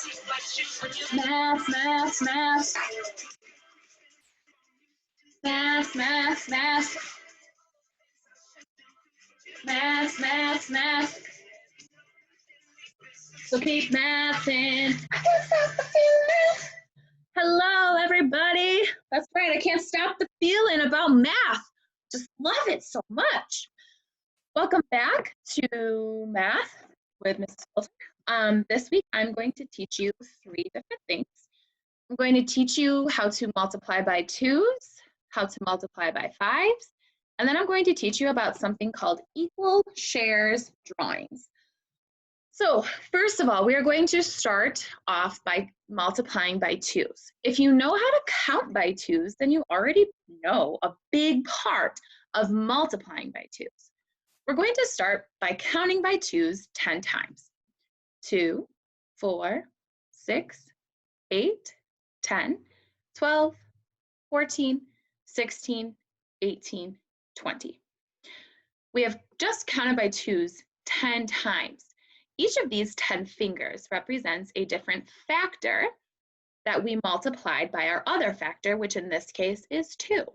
Math, math, math. Math, math, math. Math, math, math. So keep mathing. I can't stop the feeling. Hello, everybody. That's right, I can't stop the feeling about math. Just love it so much. Welcome back to Math with Mrs. Filter. This week, I'm going to teach you 3 different things. I'm going to teach you how to multiply by 2s, how to multiply by 5s, and then I'm going to teach you about something called equal shares drawings. So first of all, we are going to start off by multiplying by 2s. If you know how to count by 2s, then you already know a big part of multiplying by 2s. We're going to start by counting by 2s 10 times. 2, 4, 6, 8, 10, 12, 14, 16, 18, 20. We have just counted by 2s 10 times. Each of these 10 fingers represents a different factor that we multiplied by our other factor, which in this case is 2.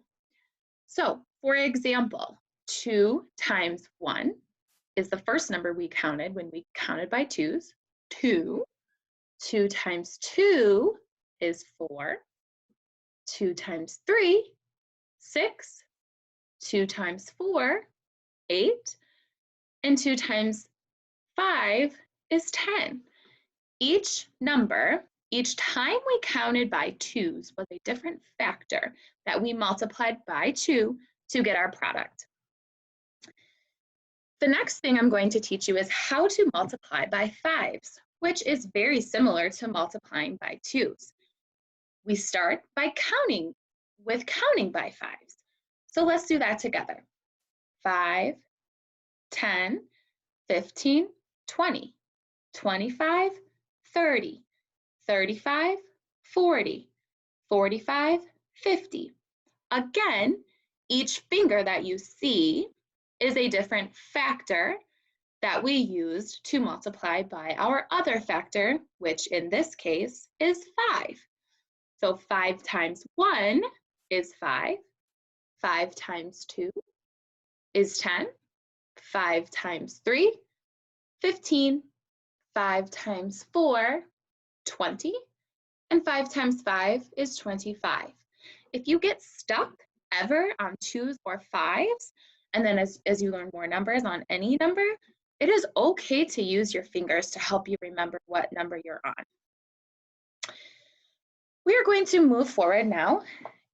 So, for example, 2 times 1 is the first number we counted when we counted by 2s, 2. 2 times 2 is 4. 2 times 3, 6. 2 times 4, 8. And 2 times 5 is 10. Each number, each time we counted by 2s was a different factor that we multiplied by 2 to get our product. The next thing I'm going to teach you is how to multiply by 5s, which is very similar to multiplying by 2s. We start by counting by 5s. So let's do that together. 5, 10, 15, 20, 25, 30, 35, 40, 45, 50. Again, each finger that you see is a different factor that we used to multiply by our other factor, which in this case is 5. So 5 times 1 is 5. 5 times 2 is 10. 5 times 3, 15. 5 times 4, 20. And 5 times 5 is 25. If you get stuck ever on 2s or 5s, and then as you learn more numbers on any number, it is okay to use your fingers to help you remember what number you're on. We are going to move forward now,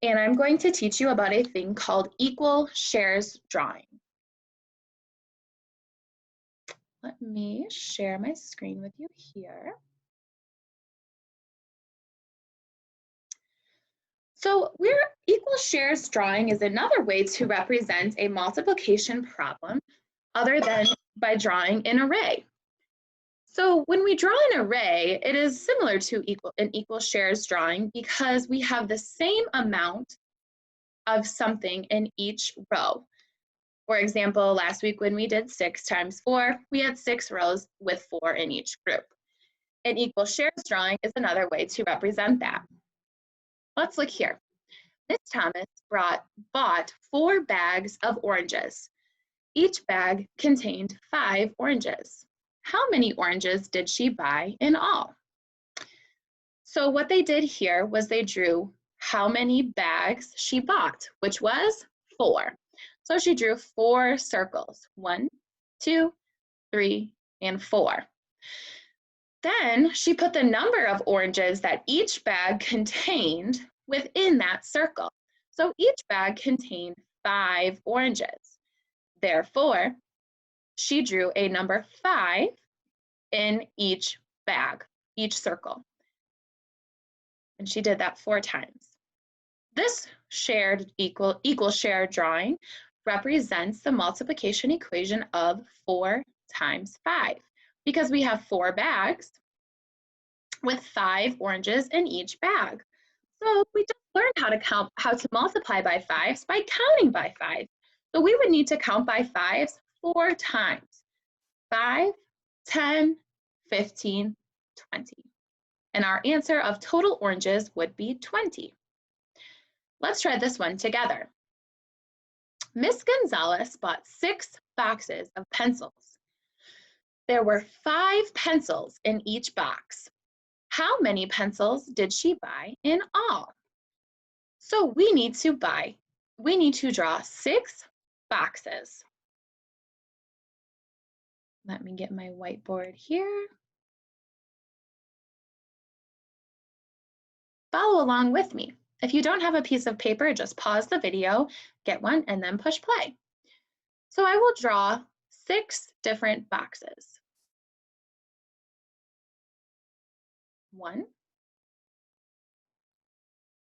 and I'm going to teach you about a thing called equal shares drawing. Let me share my screen with you here. So equal shares drawing is another way to represent a multiplication problem other than by drawing an array. So when we draw an array, it is similar to an equal shares drawing because we have the same amount of something in each row. For example, last week when we did 6 times 4, we had 6 rows with 4 in each group. An equal shares drawing is another way to represent that. Let's look here. Miss Thomas bought 4 bags of oranges. Each bag contained 5 oranges. How many oranges did she buy in all? So what they did here was they drew how many bags she bought, which was 4. So she drew 4 circles, 1, 2, 3, and 4. Then she put the number of oranges that each bag contained within that circle. So each bag contained 5 oranges. Therefore, she drew a number 5 in each bag, each circle. And she did that 4 times. This equal share drawing represents the multiplication equation of 4 times 5 because we have 4 bags with 5 oranges in each bag. So we just learned how to multiply by 5s by counting by 5. So we would need to count by 5s 4 times. 5, 10, 15, 20. and our answer of total oranges would be 20. Let's try this one together. Miss Gonzalez bought 6 boxes of pencils. There were 5 pencils in each box. How many pencils did she buy in all? So we need to draw 6 boxes. Let me get my whiteboard here. Follow along with me. If you don't have a piece of paper, just pause the video, get one, and then push play. So I will draw 6 different boxes. 1,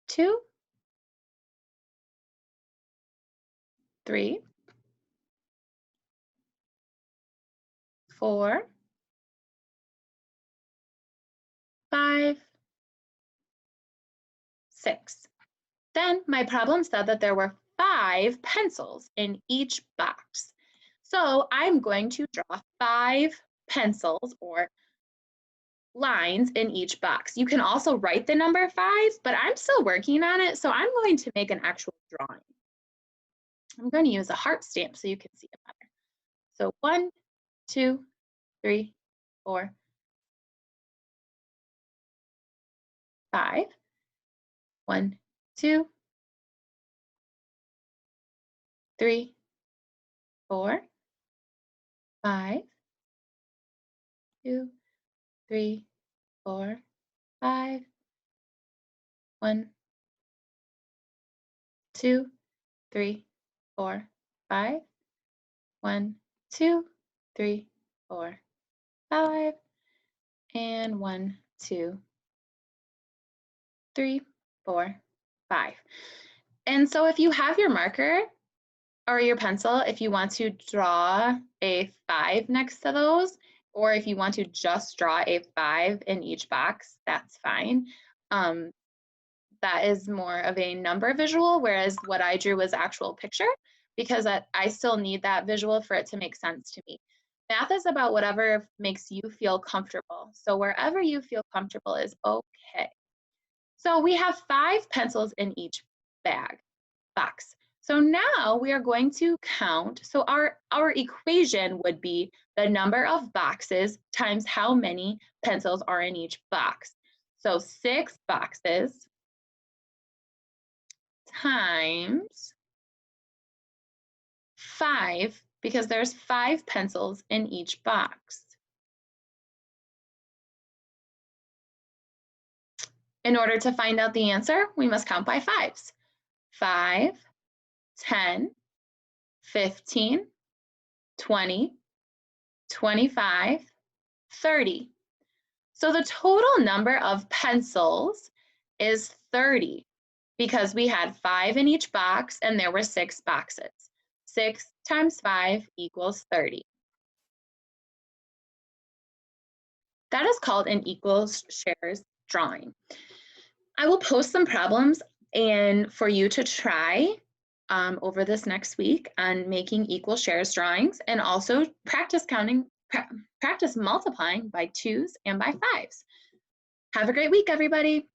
2, 3, 4, 5, 6. Then my problem said that there were 5 pencils in each box. So I'm going to draw 5 pencils or lines in each box. You can also write the number 5, but I'm still working on it, so I'm going to make an actual drawing. I'm going to use a heart stamp so you can see it better. So 1, 2, 3, 4, 5. 1, 2, 3, 4, 5, 2, 3, 4, 5, 1, 2, 3, 4, 5, 1, 2, 3, 4, 5, and 1, 2, 3, 4, 5. And so if you have your marker or your pencil, if you want to draw a 5 next to those, or if you want to just draw a 5 in each box, that's fine. That is more of a number visual, whereas what I drew was actual picture, because I still need that visual for it to make sense to me. Math is about whatever makes you feel comfortable. So wherever you feel comfortable is okay. So we have 5 pencils in each box. So now we are going to count. So our equation would be the number of boxes times how many pencils are in each box. So 6 boxes times 5, because there's 5 pencils in each box. In order to find out the answer, we must count by 5s. 5, 10, 15, 20, 25, 30. So the total number of pencils is 30 because we had 5 in each box and there were 6 boxes. 6 times 5 equals 30. That is called an equal shares drawing. I will post some problems and for you to try over this next week on making equal shares drawings, and also practice multiplying by 2s and by 5s. Have a great week, everybody.